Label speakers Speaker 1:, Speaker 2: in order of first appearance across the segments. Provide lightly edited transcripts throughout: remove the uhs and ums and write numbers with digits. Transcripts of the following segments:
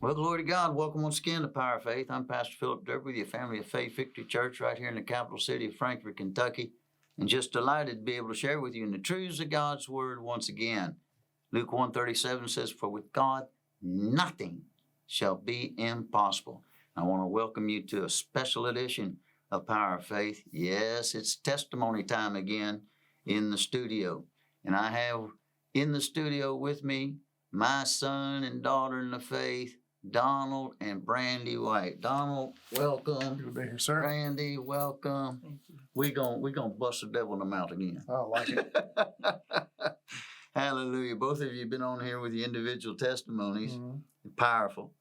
Speaker 1: Well, glory to God. Welcome once again to Power of Faith. I'm Pastor Philip Durb with your Family of Faith Victory Church right here in the capital city of Frankfort, Kentucky. And just delighted to be able to share with you in the truths of God's Word once again. Luke 1:37 says, "For with God nothing shall be impossible." I want to welcome you to a special edition of Power of Faith. Yes, it's testimony time again in the studio. And I have in the studio with me my son and daughter in the faith, Donald and Brandy White. Donald, welcome.
Speaker 2: Good to be here, sir.
Speaker 1: Brandy, welcome.
Speaker 3: Thank you.
Speaker 1: We gonna bust the devil in the mouth again.
Speaker 2: I like it.
Speaker 1: Hallelujah. Both of you have been on here with your individual testimonies.
Speaker 2: Mm-hmm.
Speaker 1: Powerful.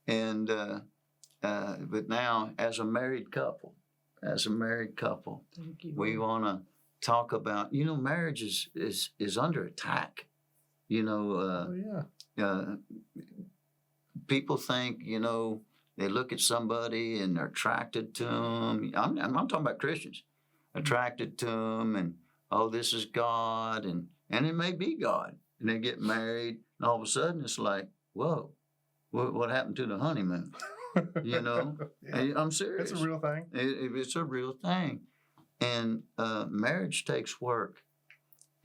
Speaker 1: And but now as a married couple,
Speaker 3: Thank you.
Speaker 1: we want to talk about, marriage is under attack.
Speaker 2: Oh, yeah.
Speaker 1: People think, they look at somebody and they're attracted to them. I'm talking about Christians, attracted to them, and this is God, and it may be God, and they get married, and all of a sudden it's like, whoa, what happened to the honeymoon?
Speaker 2: Yeah.
Speaker 1: I'm serious.
Speaker 2: It's a real thing.
Speaker 1: It's a real thing, and marriage takes work,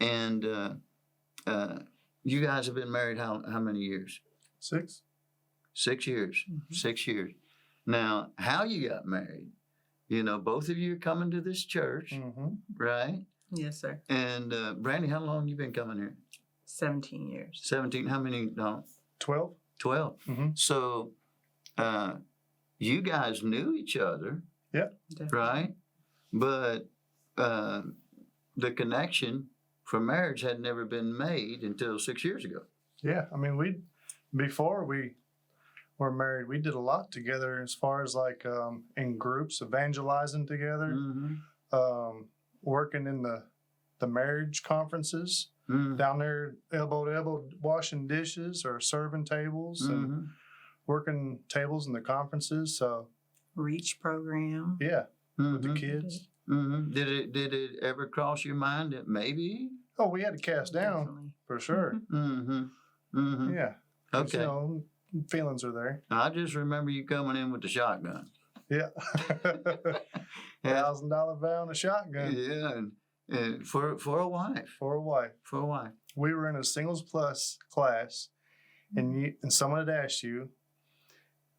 Speaker 1: and you guys have been married how many years?
Speaker 2: 6.
Speaker 1: 6 years.
Speaker 3: Mhm.
Speaker 1: 6 years. Now, how you got married? Both of you are coming to this church,
Speaker 2: Mm-hmm.
Speaker 1: right?
Speaker 3: Yes, sir.
Speaker 1: And Brandy, how long you been coming here?
Speaker 3: 17 years.
Speaker 1: 17. How many? No,
Speaker 2: 12.
Speaker 1: 12.
Speaker 2: Mm-hmm.
Speaker 1: So, you guys knew each other,
Speaker 3: Definitely.
Speaker 1: right? But the connection for marriage had never been made until 6 years ago.
Speaker 2: Yeah. I mean, before we were married, we did a lot together as far as like in groups, evangelizing together,
Speaker 1: Mm-hmm.
Speaker 2: Working in the marriage conferences,
Speaker 1: Mm-hmm.
Speaker 2: down there elbow to elbow, washing dishes or serving tables and
Speaker 1: Mm-hmm.
Speaker 2: working tables in the conferences. So,
Speaker 3: Reach program.
Speaker 2: yeah, with the
Speaker 1: Mm-hmm.
Speaker 2: kids.
Speaker 1: Mm-hmm. Did it ever cross your mind that maybe?
Speaker 2: Oh, we had to cast down
Speaker 3: Definitely.
Speaker 2: for sure.
Speaker 1: Mm-hmm. Mm-hmm.
Speaker 2: Yeah. 'Cause,
Speaker 1: Okay.
Speaker 2: Feelings are there.
Speaker 1: I just remember you coming in with the shotgun.
Speaker 2: Yeah.
Speaker 1: Yeah.
Speaker 2: $1,000 vow and a shotgun
Speaker 1: Yeah, and for a wife.
Speaker 2: for a wife.
Speaker 1: For a wife.
Speaker 2: We were in a singles plus class, and someone had asked you,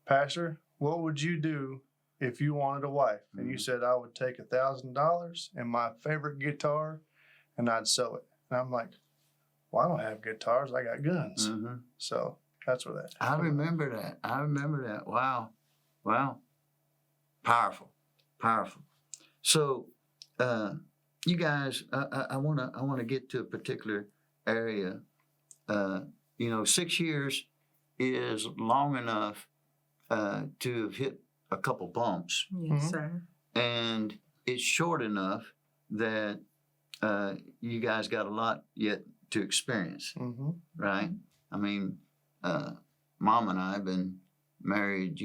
Speaker 2: Pastor, what would you do if you wanted a wife? And you
Speaker 1: Mhm.
Speaker 2: said, I would take $1,000 and my favorite guitar, and I'd sell it. And I'm like, well, I don't have guitars. I got guns.
Speaker 1: Mm-hmm.
Speaker 2: So that's where that.
Speaker 1: I remember that. Wow. Powerful. So, you guys, I wanna get to a particular area. 6 years is long enough to have hit a couple bumps,
Speaker 3: Yes,
Speaker 2: Mhm.
Speaker 3: sir.
Speaker 1: and it's short enough that you guys got a lot yet to experience,
Speaker 2: Mm-hmm.
Speaker 1: right? I mean, Mom and I have been married,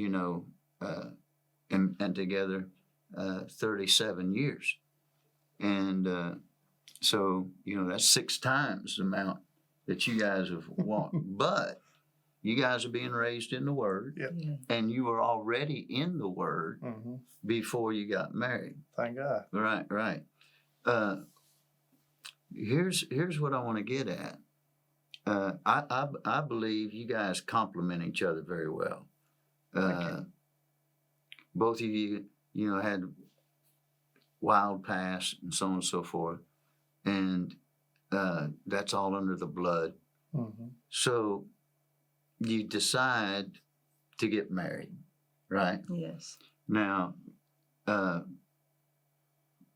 Speaker 1: and together 37 years. And so, that's 6 times the amount that you guys have walked. But you guys are being raised in the Word,
Speaker 2: Yep.
Speaker 3: Yeah.
Speaker 1: and you were already in the Word
Speaker 2: Mm-hmm.
Speaker 1: before you got married.
Speaker 2: Thank God.
Speaker 1: Right. Here's what I want to get at. I believe you guys complement each other very well.
Speaker 2: Thank
Speaker 1: Both of you, had wild past and so on and so forth, and that's all under the blood.
Speaker 2: Mm-hmm.
Speaker 1: So you decide to get married, right?
Speaker 3: Yes.
Speaker 1: Now,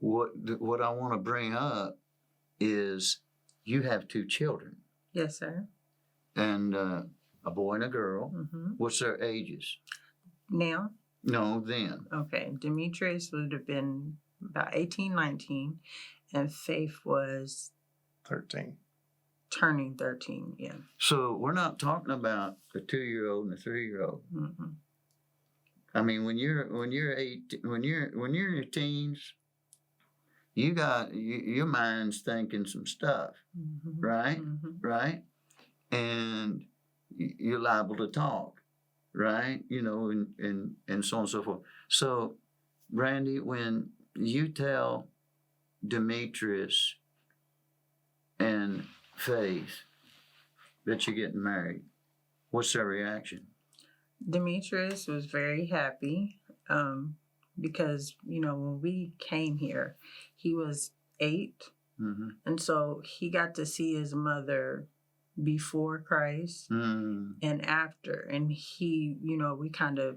Speaker 1: what I want to bring up is you have 2 children,
Speaker 3: Yes, sir.
Speaker 1: and a boy and a girl.
Speaker 3: Mm-hmm.
Speaker 1: What's their ages?
Speaker 3: Now,
Speaker 1: No, then.
Speaker 3: okay, Demetrius would have been about 18, 19, and Faith was
Speaker 2: 13.
Speaker 3: turning 13. Yeah.
Speaker 1: So we're not talking about a 2-year-old and a 3-year-old.
Speaker 3: Mm-hmm.
Speaker 1: I mean, when you're in your teens, your mind's thinking some stuff,
Speaker 3: Mm-hmm.
Speaker 1: right?
Speaker 3: Mm-hmm.
Speaker 1: Right? And you're liable to talk. right? You know, and so on and so forth. So, Brandy, when you tell Demetrius and Faith that you're getting married, what's their reaction?
Speaker 3: Demetrius was very happy because, you know, when we came here, he was 8.
Speaker 1: Mm-hmm.
Speaker 3: And so he got to see his mother before Christ
Speaker 1: Mm.
Speaker 3: and after. And he, you know, we kind of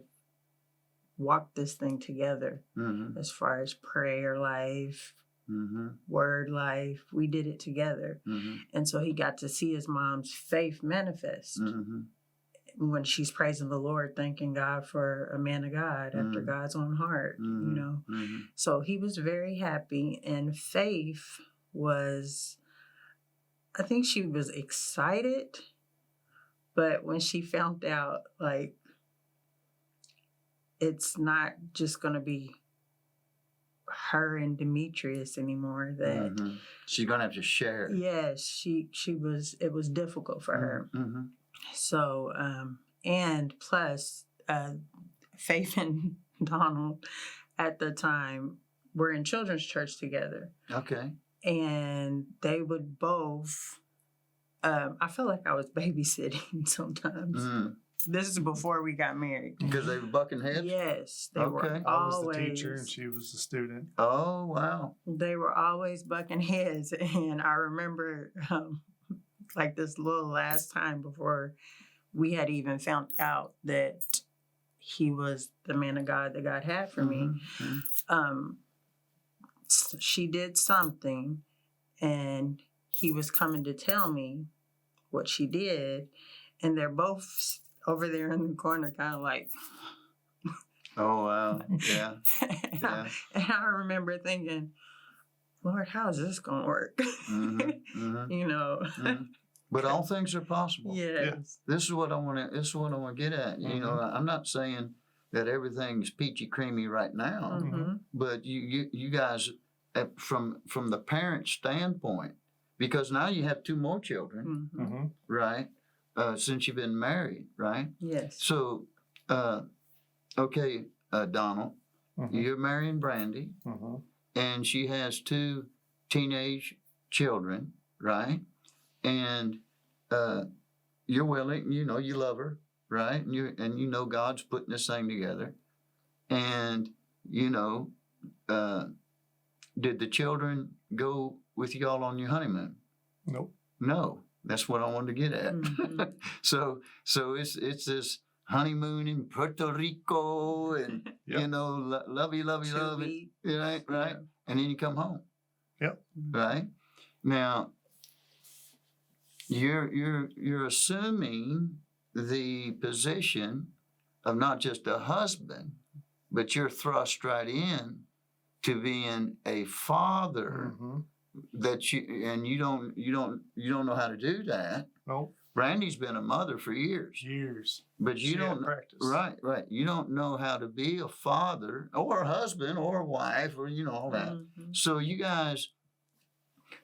Speaker 3: walked this thing together
Speaker 1: Mm-hmm.
Speaker 3: as far as prayer life,
Speaker 1: Mm-hmm.
Speaker 3: word life. We did it together.
Speaker 1: Mm-hmm.
Speaker 3: And so he got to see his mom's faith manifest
Speaker 1: Mm-hmm.
Speaker 3: when she's praising the Lord, thanking God for a man of God after
Speaker 1: Mhm.
Speaker 3: God's own heart, you know.
Speaker 1: Mm-hmm.
Speaker 3: So he was very happy. And Faith was, I think she was excited, but when she found out, like, it's not just going to be her and Demetrius anymore, that
Speaker 1: Mm-hmm. She's gonna have to share.
Speaker 3: yes, she was, it was difficult for her.
Speaker 1: Mm-hmm.
Speaker 3: So and plus Faith and Donald at the time were in children's church together,
Speaker 1: Okay.
Speaker 3: and they would both I felt like I was babysitting sometimes.
Speaker 1: Mm.
Speaker 3: This is before we got married.
Speaker 1: Because they were bucking heads?
Speaker 3: Yes, they
Speaker 1: Okay.
Speaker 3: were
Speaker 2: I was
Speaker 3: always
Speaker 2: the teacher and she was the student.
Speaker 1: Oh, wow.
Speaker 3: they were always bucking heads. And I remember like this little last time before we had even found out that he was the man of God that God had for me.
Speaker 1: Mhm.
Speaker 3: She did something, and he was coming to tell me what she did, and they're both over there in the corner kind of like,
Speaker 1: Oh, wow. Yeah.
Speaker 3: and,
Speaker 1: Yeah.
Speaker 3: I remember thinking, Lord, how is this going to work?
Speaker 1: Mm-hmm. Mm-hmm.
Speaker 3: You know.
Speaker 1: Mm-hmm. But all things are possible.
Speaker 3: Yes.
Speaker 1: This is what I want to. This is what I want to get at. You know, I'm not saying that everything's peachy creamy right now,
Speaker 3: Mm-hmm.
Speaker 1: but you guys, from the parent standpoint, because now you have 2 more children,
Speaker 3: Mm-hmm.
Speaker 2: Mm-hmm.
Speaker 1: right? Since you've been married, right?
Speaker 3: Yes.
Speaker 1: So, okay, Donald,
Speaker 2: Mm-hmm.
Speaker 1: you're marrying Brandy,
Speaker 2: Mm-hmm.
Speaker 1: and she has 2 teenage children, right? And you're willing, you know, you love her, right? And you know God's putting this thing together. And you know, did the children go with y'all on your honeymoon?
Speaker 2: Nope.
Speaker 1: No, that's what I wanted to get at.
Speaker 3: Mhm.
Speaker 1: So it's this honeymoon in Puerto Rico, and
Speaker 2: Yep.
Speaker 1: you know, lovey,
Speaker 3: 2
Speaker 1: it,
Speaker 3: weeks.
Speaker 1: right, right,
Speaker 3: Yeah.
Speaker 1: and then you come home.
Speaker 2: Yep.
Speaker 1: Right now, you're assuming the position of not just a husband, but you're thrust right in to being a father.
Speaker 2: Mm-hmm.
Speaker 1: That you don't know how to do that.
Speaker 2: Nope.
Speaker 1: Brandy's been a mother for years,
Speaker 2: Years.
Speaker 1: but you
Speaker 2: She had
Speaker 1: don't
Speaker 2: practice.
Speaker 1: right. You don't know how to be a father or a husband or a wife or you know all that.
Speaker 3: Mhm.
Speaker 1: So you guys,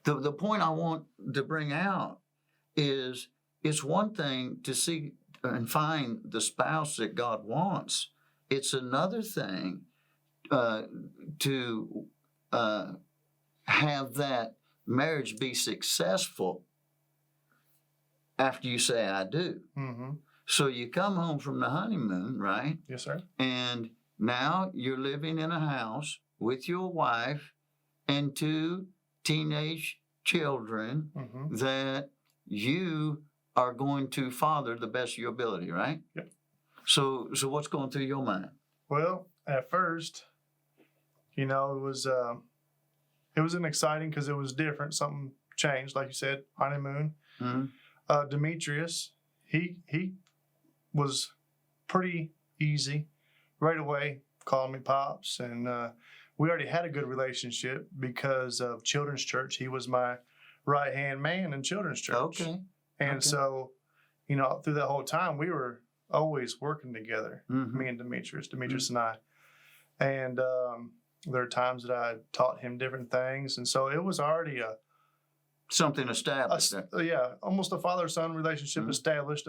Speaker 1: the point I want to bring out is it's one thing to see and find the spouse that God wants. It's another thing to have that marriage be successful after you say I do.
Speaker 2: Mm-hmm.
Speaker 1: So you come home from the honeymoon, right?
Speaker 2: Yes, sir.
Speaker 1: And now you're living in a house with your wife and 2 teenage children
Speaker 2: Mm-hmm.
Speaker 1: that you are going to father the best of your ability, right?
Speaker 2: Yep.
Speaker 1: So what's going through your mind?
Speaker 2: Well, at first, you know, it was an exciting because it was different. Something changed, like you said, honeymoon.
Speaker 1: Mhm.
Speaker 2: Demetrius, he was pretty easy. Right away, called me pops, and we already had a good relationship because of children's church. He was my right hand man in children's church.
Speaker 1: Okay.
Speaker 2: And
Speaker 1: okay.
Speaker 2: so, you know, through that whole time, we were always working together.
Speaker 1: Mhm.
Speaker 2: Me and Demetrius and I. And there are times that I taught him different things, and so it was already
Speaker 1: Something established there.
Speaker 2: almost a father-son relationship
Speaker 1: Mhm.
Speaker 2: established.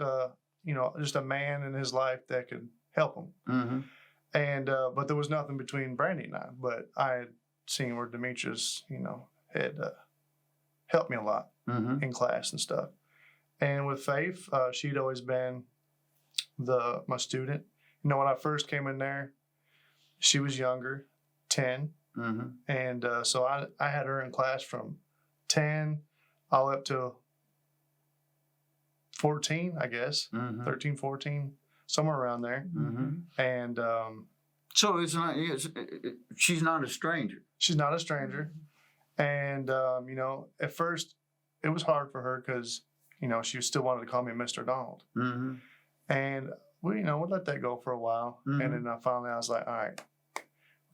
Speaker 2: just a man in his life that could help him.
Speaker 1: Mm-hmm.
Speaker 2: And but there was nothing between Brandy and I. But I had seen where Demetrius, had helped me a lot
Speaker 1: Mm-hmm.
Speaker 2: in class and stuff. And with Faith, she'd always been my student. When I first came in there, she was younger, 10.
Speaker 1: Mm-hmm.
Speaker 2: And so I had her in class from 10 all up to 14, I guess,
Speaker 1: Mm-hmm.
Speaker 2: 13, 14, somewhere around there.
Speaker 1: Mm-hmm.
Speaker 2: And
Speaker 1: So she's not a stranger.
Speaker 2: she's not a stranger. And, at first it was hard for her because, she still wanted to call me Mr. Donald.
Speaker 1: Mm-hmm.
Speaker 2: And we let that go for a while.
Speaker 1: Mhm.
Speaker 2: And then finally I was like, all right,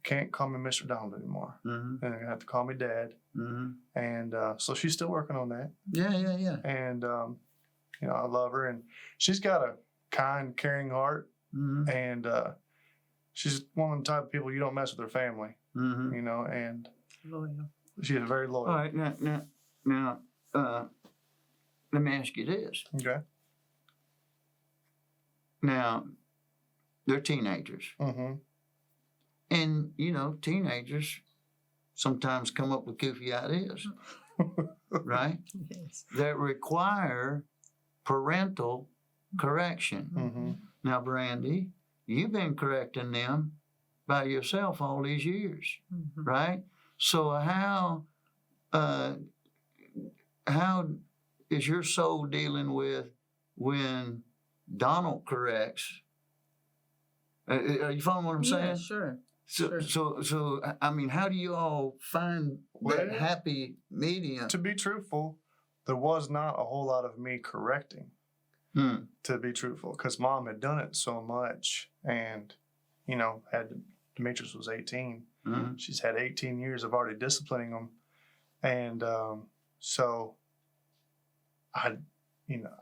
Speaker 2: can't call me Mr. Donald anymore.
Speaker 1: Mm-hmm.
Speaker 2: And you have to call me Dad.
Speaker 1: Mm-hmm.
Speaker 2: And so she's still working on that.
Speaker 1: Yeah.
Speaker 2: And, I love her. And she's got a kind, caring heart.
Speaker 1: Mm-hmm.
Speaker 2: And she's one of the type of people you don't mess with her family,
Speaker 1: Mm-hmm.
Speaker 2: and
Speaker 3: Loyal.
Speaker 2: she's very loyal.
Speaker 1: All right, now, let me ask you this.
Speaker 2: Okay.
Speaker 1: Now, they're teenagers,
Speaker 2: Mm-hmm.
Speaker 1: and teenagers sometimes come up with goofy ideas, right?
Speaker 3: Yes.
Speaker 1: That require parental correction.
Speaker 2: Mm-hmm.
Speaker 1: Now, Brandy, you've been correcting them by yourself all these years,
Speaker 3: Mhm.
Speaker 1: right? So how is your soul dealing with when Donald corrects? Are you following what I'm saying?
Speaker 3: Yeah, sure.
Speaker 1: So,
Speaker 3: sure.
Speaker 1: so I mean, how do you all find that
Speaker 2: Well,
Speaker 1: happy medium?
Speaker 2: To be truthful, there was not a whole lot of me correcting,
Speaker 1: Hmm.
Speaker 2: to be truthful, because Mom had done it so much. And, Demetrius was 18.
Speaker 1: Mhm.
Speaker 2: She's had 18 years of already disciplining him. And so I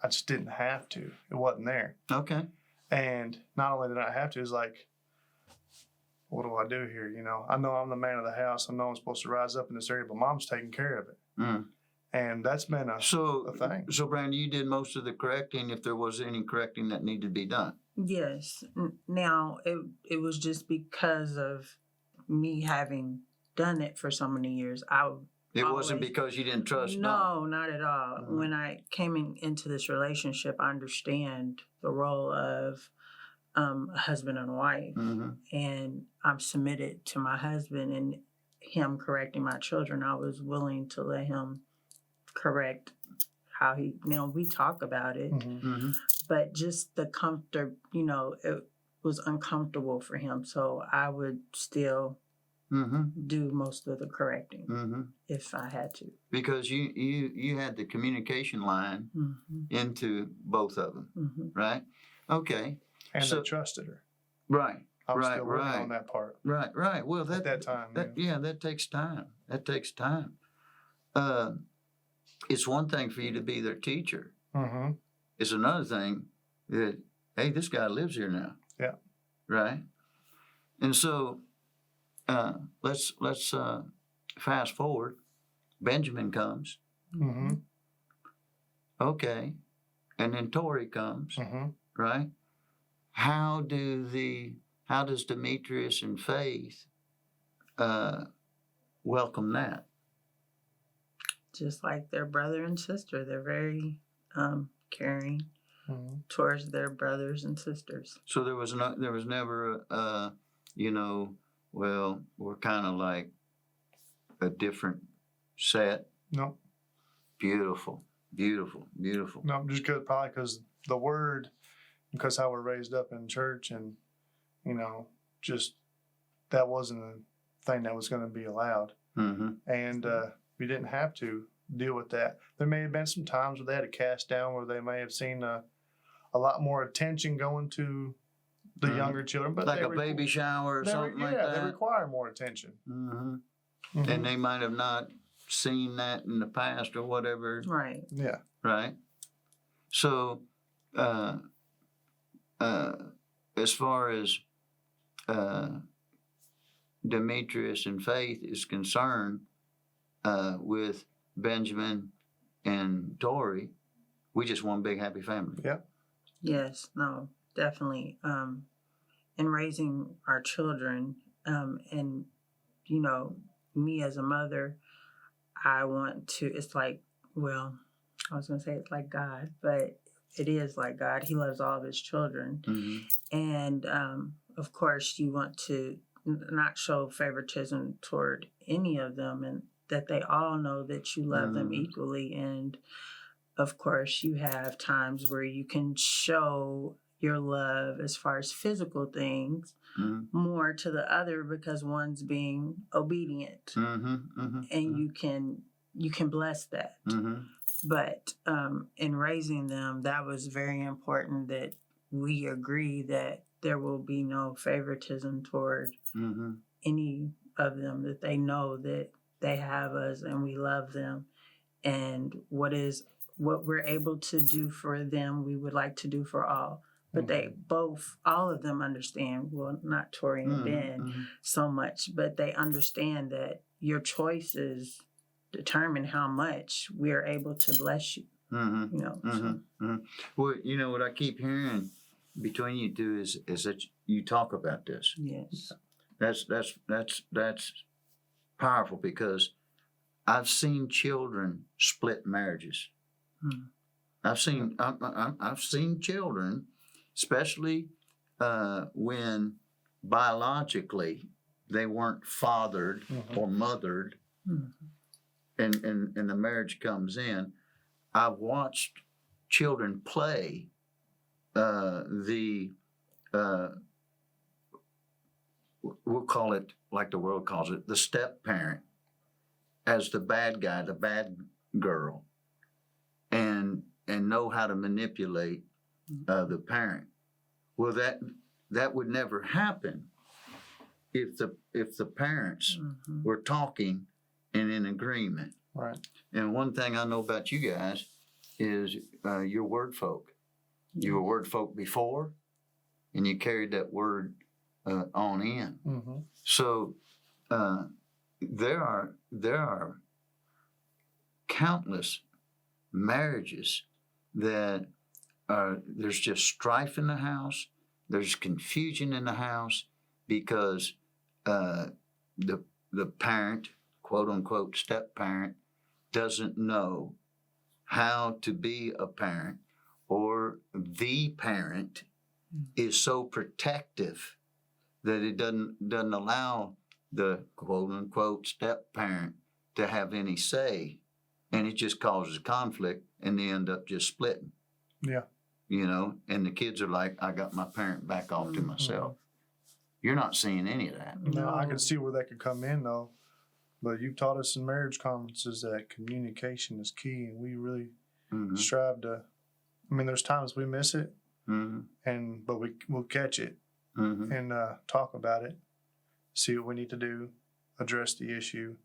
Speaker 2: just didn't have to. It wasn't there.
Speaker 1: Okay.
Speaker 2: And not only did I have to, it's like, what do I do here? I know I'm the man of the house. I know I'm supposed to rise up in this area, but Mom's taking care of it.
Speaker 1: Mm.
Speaker 2: And that's been a thing.
Speaker 1: So Brandy, you did most of the correcting, if there was any correcting that needed to be done.
Speaker 3: Yes. Now it was just because of me having done it for so many years.
Speaker 1: It wasn't
Speaker 3: Always.
Speaker 1: because you didn't trust Don.
Speaker 3: No, not at all.
Speaker 1: Mhm.
Speaker 3: When I came into this relationship, I understand the role of a husband and wife,
Speaker 1: Mm-hmm.
Speaker 3: and I'm submitted to my husband and him correcting my children. I was willing to let him correct how he. Now we talk about it,
Speaker 2: Mhm.
Speaker 1: Mm-hmm.
Speaker 3: but just the comfort, it was uncomfortable for him. So I would still
Speaker 1: Mm-hmm.
Speaker 3: do most of the correcting
Speaker 1: Mm-hmm.
Speaker 3: if I had to.
Speaker 1: Because you had the communication line
Speaker 3: Mm-hmm.
Speaker 1: into both of them,
Speaker 3: Mm-hmm.
Speaker 1: right? Okay.
Speaker 2: And
Speaker 1: So-
Speaker 2: they trusted her.
Speaker 1: Right.
Speaker 2: I was
Speaker 1: Right,
Speaker 2: still working
Speaker 1: right.
Speaker 2: on that part
Speaker 1: Right. Well,
Speaker 2: at that time.
Speaker 1: that takes time. That takes time. It's one thing for you to be their teacher.
Speaker 2: Mm-hmm.
Speaker 1: It's another thing that, hey, this guy lives here now.
Speaker 2: Yeah.
Speaker 1: Right. And so, let's fast forward. Benjamin comes.
Speaker 2: Mm-hmm.
Speaker 1: Okay. And then Tori comes.
Speaker 2: Mm-hmm.
Speaker 1: Right. How does Demetrius and Faith welcome that?
Speaker 3: Just like their brother and sister, they're very caring
Speaker 2: Mm-hmm.
Speaker 3: towards their brothers and sisters.
Speaker 1: So there was never well, we're kind of like a different set.
Speaker 2: No,
Speaker 1: Beautiful.
Speaker 2: no, just probably because the word, because how we're raised up in church, and just that wasn't a thing that was going to be allowed,
Speaker 1: Mm-hmm.
Speaker 2: and we didn't have to deal with that. There may have been some times where they had to cast down, where they may have seen a lot more attention going to the
Speaker 1: Mhm.
Speaker 2: younger children, but
Speaker 1: Like
Speaker 2: they
Speaker 1: a baby shower or something like
Speaker 2: they
Speaker 1: that.
Speaker 2: require more attention.
Speaker 1: Mm-hmm.
Speaker 2: Mhm.
Speaker 1: And they might have not seen that in the past or whatever.
Speaker 3: Right.
Speaker 2: Yeah.
Speaker 1: Right? So, as far as Demetrius and Faith is concerned, with Benjamin and Tori, we just one big happy family.
Speaker 2: Yeah.
Speaker 3: Yes, no, definitely. In raising our children, and you know, me as a mother, I want to. It's like, well, I was gonna say it's like God, but it is like God. He loves all of His children,
Speaker 1: Mm-hmm.
Speaker 3: and of course, you want to not show favoritism toward any of them, and that they all know that you love them
Speaker 1: Mhm.
Speaker 3: equally. And of course, you have times where you can show your love as far as physical things
Speaker 1: Mm-hmm.
Speaker 3: more to the other because one's being obedient,
Speaker 1: Mm-hmm. Mm-hmm.
Speaker 3: and you can bless that.
Speaker 1: Mm-hmm.
Speaker 3: But in raising them, that was very important that we agree that there will be no favoritism toward
Speaker 1: Mm-hmm.
Speaker 3: any of them, that they know that they have us and we love them, and what we're able to do for them, we would like to do for all. But they both, all of them understand, well, not Tori and Ben
Speaker 1: Mm-hmm.
Speaker 3: so much, but they understand that your choices determine how much we are able to bless you,
Speaker 1: Mm-hmm.
Speaker 3: you know.
Speaker 1: Mm-hmm.
Speaker 3: So,
Speaker 1: Mm-hmm. Well, you know what I keep hearing between you two is that you talk about this.
Speaker 3: yes.
Speaker 1: That's powerful because I've seen children split marriages.
Speaker 3: Hmm.
Speaker 1: I've seen children, especially when biologically they weren't fathered or mothered,
Speaker 3: Hmm.
Speaker 1: and the marriage comes in. I've watched children play the we'll call it like the world calls it, the step parent, as the bad guy, the bad girl, and know how to manipulate the parent. Well, that would never happen if the parents
Speaker 3: Mhm.
Speaker 1: were talking and in agreement.
Speaker 2: Right.
Speaker 1: And one thing I know about you guys is you're word folk. You were word folk before, and you carried that word on in.
Speaker 2: Mm-hmm.
Speaker 1: So there are countless marriages that there's just strife in the house. There's confusion in the house because the parent, quote unquote step parent, doesn't know how to be a parent, or the parent is so protective that it doesn't allow the quote unquote step parent to have any say, and it just causes conflict, and they end up just splitting.
Speaker 2: Yeah.
Speaker 1: You know, and the kids are like, I got my parent back off to myself. You're not seeing any of that.
Speaker 2: No, I can see where that could come in though. But you've taught us in marriage conferences that communication is key, and we really
Speaker 1: Mm-hmm.
Speaker 2: strive to. I mean, there's times we miss it,
Speaker 1: Mm-hmm.
Speaker 2: but we'll catch it
Speaker 1: Mm-hmm.
Speaker 2: and talk about it, see what we need to do, address the issue,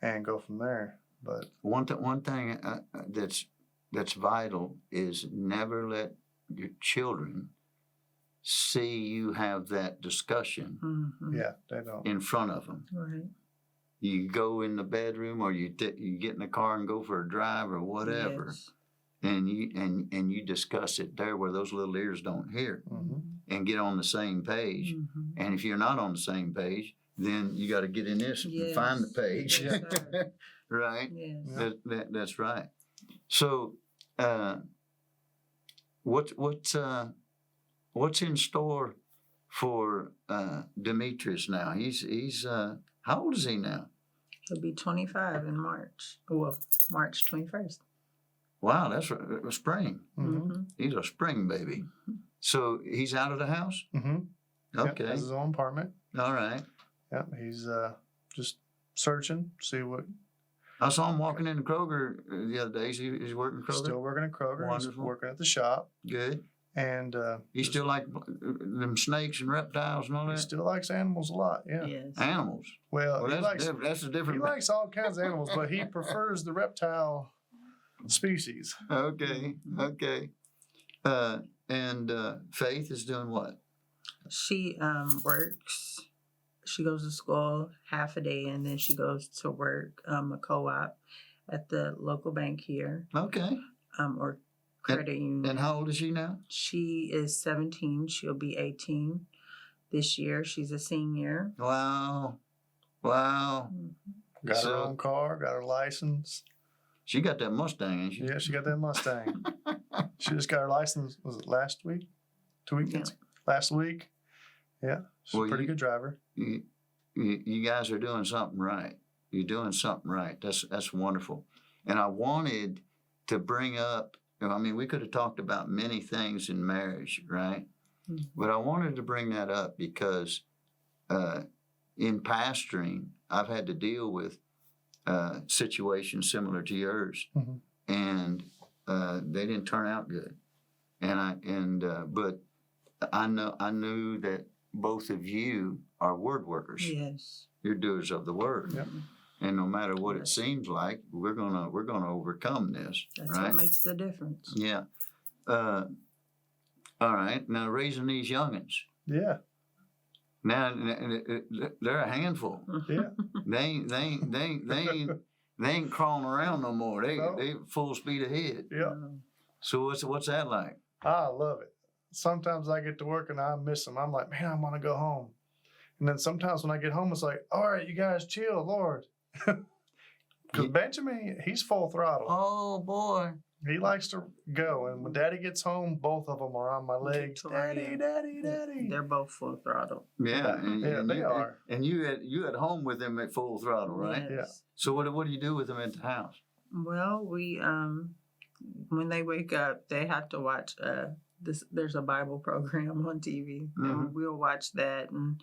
Speaker 2: and go from there. But
Speaker 1: One thing that's vital is never let your children see you have that discussion
Speaker 3: Mhm.
Speaker 2: yeah, they don't.
Speaker 1: in front of them.
Speaker 3: Right.
Speaker 1: You go in the bedroom, or you get in the car and go for a drive or whatever,
Speaker 3: Yes.
Speaker 1: and you discuss it there where those little ears don't hear,
Speaker 2: Mm-hmm.
Speaker 1: and get on the same page.
Speaker 3: Mhm.
Speaker 1: And if you're not on the same page, then you got to get in this and find the
Speaker 3: Yes.
Speaker 1: page.
Speaker 3: Yes, sir.
Speaker 1: Right?
Speaker 3: Yes.
Speaker 2: Yeah.
Speaker 1: That's right. So, what's in store for Demetrius now? He's how old is he now?
Speaker 3: He'll be 25 in March. Well, March 21st.
Speaker 1: Wow, that's a spring.
Speaker 2: Mm-hmm.
Speaker 1: He's a spring baby. So he's out of the house.
Speaker 2: Mm-hmm.
Speaker 1: Okay,
Speaker 2: Has his own apartment.
Speaker 1: all right.
Speaker 2: Yeah, he's just searching, see what.
Speaker 1: I saw him walking in the Kroger the other day. He's working Kroger.
Speaker 2: Still working at Kroger.
Speaker 1: Wonderful.
Speaker 2: He's working at the shop,
Speaker 1: Good.
Speaker 2: and
Speaker 1: He still like them snakes and reptiles and all
Speaker 2: he
Speaker 1: that.
Speaker 2: still likes animals a lot. Yeah.
Speaker 3: Yes.
Speaker 1: Animals.
Speaker 2: Well,
Speaker 1: Well,
Speaker 2: he likes
Speaker 1: that's a
Speaker 2: he
Speaker 1: different.
Speaker 2: likes all kinds of animals, but he prefers the reptile species.
Speaker 1: Okay. Okay. And Faith is doing what?
Speaker 3: She works. She goes to school half a day, and then she goes to work a co-op at the local bank here,
Speaker 1: Okay.
Speaker 3: or credit union.
Speaker 1: And how old is she now?
Speaker 3: She is 17. She'll be 18 this year. She's a senior.
Speaker 1: Wow. Wow.
Speaker 2: Got her
Speaker 1: So-
Speaker 2: own car, got her license.
Speaker 1: She got that Mustang, ain't she?
Speaker 2: Yeah, she got that Mustang. She just got her license, was it last week? 2 weekends? Last week? Yeah, she's
Speaker 1: Well,
Speaker 2: a pretty
Speaker 1: you-
Speaker 2: good driver.
Speaker 1: You guys are doing something right. You're doing something right. That's wonderful. And I wanted to bring up, I mean, we could have talked about many things in marriage, right?
Speaker 3: Mhm.
Speaker 1: But I wanted to bring that up because in pastoring, I've had to deal with situations similar to yours,
Speaker 2: Mhm.
Speaker 1: and they didn't turn out good. But I knew that both of you are word workers.
Speaker 3: Yes.
Speaker 1: You're doers of the word.
Speaker 2: Yep.
Speaker 1: And no matter what it seems like, we're gonna overcome this,
Speaker 3: That's
Speaker 1: right?
Speaker 3: what makes the difference.
Speaker 1: Yeah. All right. Now raising these youngins.
Speaker 2: Yeah,
Speaker 1: Now they're a handful.
Speaker 2: yeah.
Speaker 1: They ain't crawling around no more.
Speaker 2: No.
Speaker 1: They full speed ahead.
Speaker 2: Yeah,
Speaker 1: So what's that like?
Speaker 2: I love it. Sometimes I get to work and I miss them. I'm like, man, I want to go home. And then sometimes when I get home, it's like, all right, you guys chill, Lord. Because Benjamin, he's full throttle.
Speaker 1: Oh boy.
Speaker 2: He likes to go. And when Daddy gets home, both of them are on my legs.
Speaker 3: Victoria.
Speaker 2: Daddy, Daddy, Daddy.
Speaker 3: They're both full throttle.
Speaker 1: Yeah.
Speaker 2: Yeah, they
Speaker 1: you,
Speaker 2: are.
Speaker 1: And you at home with them at full throttle, right?
Speaker 2: Yeah.
Speaker 3: Yes.
Speaker 1: So what do you do with them at the house?
Speaker 3: Well, we when they wake up, they have to watch this. There's a Bible program on TV,
Speaker 1: Mhm.
Speaker 3: and we'll watch that, and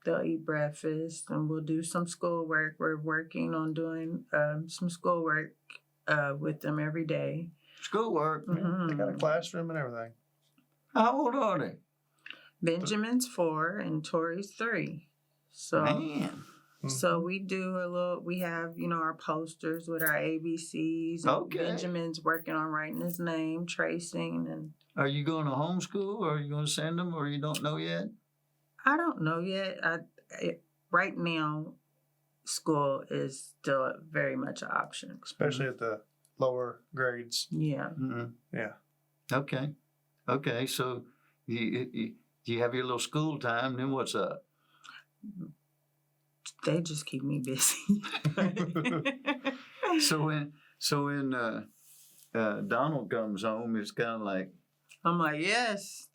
Speaker 3: they'll eat breakfast, and we'll do some schoolwork. We're working on doing some schoolwork with them every day.
Speaker 1: Schoolwork.
Speaker 2: Yeah, they got a
Speaker 3: Mhm.
Speaker 2: classroom and everything.
Speaker 1: How old are they?
Speaker 3: Benjamin's 4 and Tori's 3. So.
Speaker 1: Man.
Speaker 3: So we do a little. We have, our posters with our ABCs. And
Speaker 1: Okay.
Speaker 3: Benjamin's working on writing his name, tracing, and
Speaker 1: Are you going to homeschool, or are you going to send them, or you don't know yet?
Speaker 3: I don't know yet. Right now, school is still very much an option.
Speaker 2: Especially at the lower grades.
Speaker 3: Yeah.
Speaker 1: Mm-mm.
Speaker 2: Yeah.
Speaker 1: Okay. So you have your little school time. Then what's up?
Speaker 3: They just keep me busy.
Speaker 1: So when Donald comes home, it's kind of like,
Speaker 3: I'm like, yes.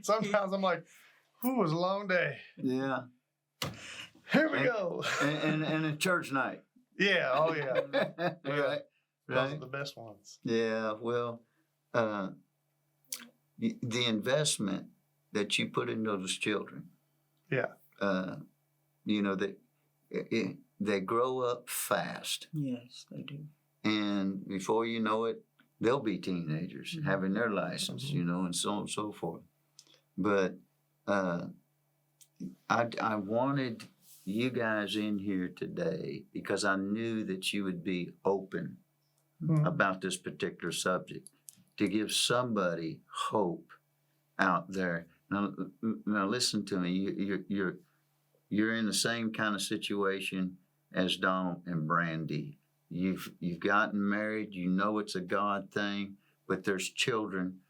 Speaker 2: Sometimes I'm like, "Who was a long day?
Speaker 1: yeah,
Speaker 2: Here we
Speaker 1: And-
Speaker 2: go."
Speaker 1: and a church night.
Speaker 2: Yeah. Oh yeah.
Speaker 1: right.
Speaker 2: Those are the best ones.
Speaker 1: Yeah, well, the investment that you put into those children.
Speaker 2: Yeah.
Speaker 1: They grow up fast,
Speaker 3: Yes, they do.
Speaker 1: and before you know it, they'll be teenagers
Speaker 3: Mhm.
Speaker 1: having their license,
Speaker 2: Mhm.
Speaker 1: and so on and so forth. But I wanted you guys in here today because I knew that you would be open
Speaker 2: Mhm.
Speaker 1: about this particular subject to give somebody hope out there. Now listen to me. You're in the same kind of situation as Donald and Brandy. You've gotten married. You know it's a God thing, but there's children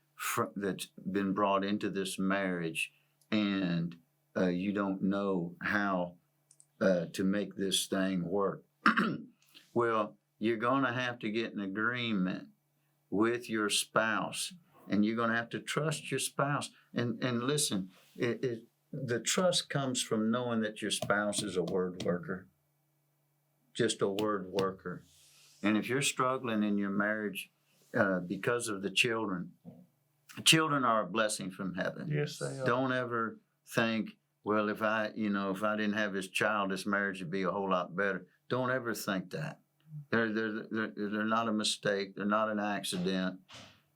Speaker 1: that's been brought into this marriage, and you don't know how to make this thing work. Well, you're going to have to get an agreement with your spouse, and you're going to have to trust your spouse. And listen, the trust comes from knowing that your spouse is a word worker, just a word worker. And if you're struggling in your marriage because of the children are a blessing from heaven.
Speaker 2: Yes, they are.
Speaker 1: Don't ever think, well, if I didn't have this child, this marriage would be a whole lot better. Don't ever think that. They're not a mistake. They're not an accident.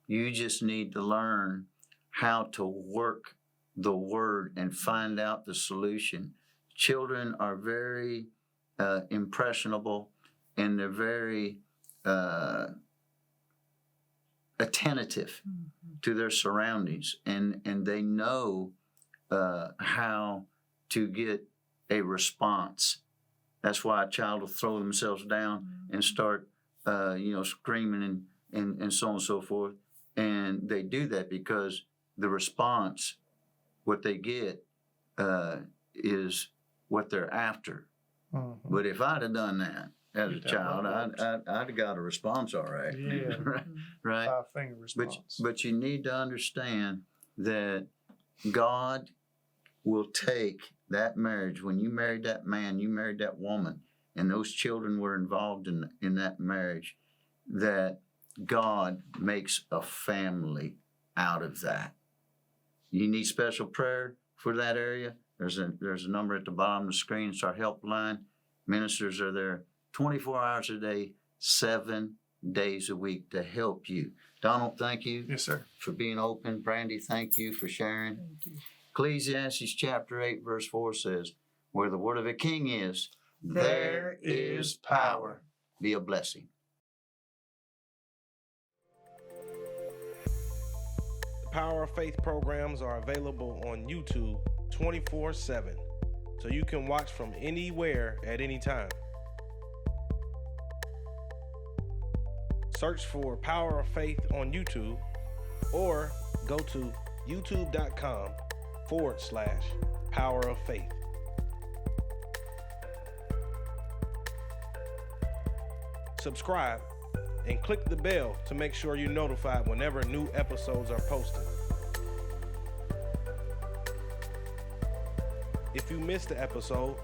Speaker 1: You just need to learn how to work the word and find out the solution. Children are very impressionable, and they're very attentive to their surroundings, and they know how to get a response. That's why a child will throw themselves down and start screaming and so on and so forth. And they do that because the response, what they get, is what they're after.
Speaker 2: Mm-hmm.
Speaker 1: But if I'd have done that as a
Speaker 2: You'd have
Speaker 1: child,
Speaker 2: one
Speaker 1: I'd have got a response all right.
Speaker 2: Yeah.
Speaker 1: Right.
Speaker 2: 5-finger response.
Speaker 1: But you need to understand that God will take that marriage. When you married that man, you married that woman, and those children were involved in that marriage, that God makes a family out of that. You need special prayer for that area. There's a number at the bottom of the screen. It's our helpline. Ministers are there 24 hours a day, 7 days a week to help you. Donald, thank you.
Speaker 2: Yes, sir.
Speaker 1: For being open. Brandy, thank you for sharing.
Speaker 3: Thank you.
Speaker 1: Ecclesiastes chapter 8, verse 4 says, where the word of a king is,
Speaker 3: There
Speaker 1: is power. Be a blessing.
Speaker 4: The Power of Faith programs are available on YouTube 24/7, so you can watch from anywhere at any time. Search for Power of Faith on YouTube or go to youtube.com/Power of Faith. Subscribe and click the bell to make sure you're notified whenever new episodes are posted. If you missed the episode,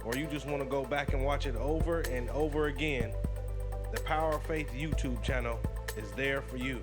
Speaker 4: or you just want to go back and watch it over and over again, the Power of Faith YouTube channel is there for you.